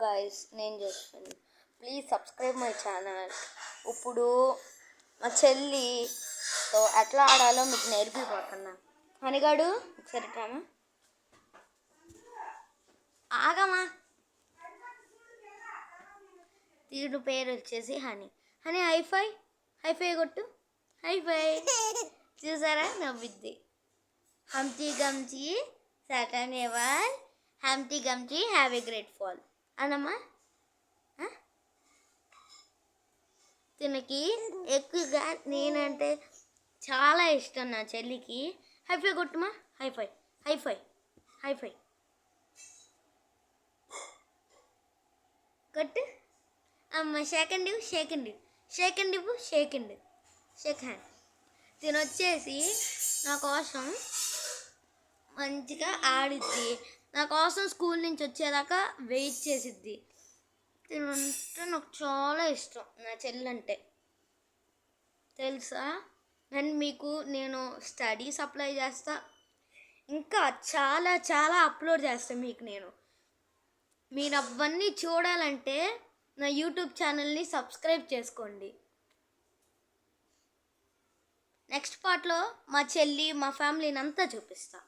Guys, నేను చేస్తాను. Please subscribe my channel. ఇప్పుడు మా చెల్లితో ఎట్లా ఆడాలో మీకు నేర్పిపోతున్నా. హనిగాడు ఒకసారి రామా, ఆగమా. తీడు పేరు వచ్చేసి హనీ. హనీ హైఫై, హైఫై కొట్టు, హైఫై. చూసారా నవ్విద్ది. Humpty Dumpty sat on a wall, Humpty Dumpty have a great fall అనమ్మా. తినకి ఎక్కువగా నేనంటే చాలా ఇష్టం. నా చెల్లికి హైఫై కొట్టుమా, హైఫై హైఫై హైఫై కొట్టు అమ్మ. షేకండ్ ఇవ్వు, షేకండ్ ఇవ్వు, షేకండ్ ఇవ్వు, షేకండ్ షేక్ హ్యాండ్. తినొచ్చేసి నా కోసం మంచిగా ఆడిద్ది. నా కోసం స్కూల్ నుంచి వచ్చేదాకా వెయిట్ చేసిద్ది. తినంటే నాకు చాలా ఇష్టం నా చెల్లంటే, తెలుసా. అండ్ మీకు నేను స్టడీస్ అప్లై చేస్తా, ఇంకా చాలా చాలా అప్లోడ్ చేస్తాను మీకు నేను. మీరు అవన్నీ చూడాలంటే నా యూట్యూబ్ ఛానల్ని సబ్స్క్రైబ్ చేసుకోండి. నెక్స్ట్ పార్ట్లో మా చెల్లి మా ఫ్యామిలీని అంతా చూపిస్తా.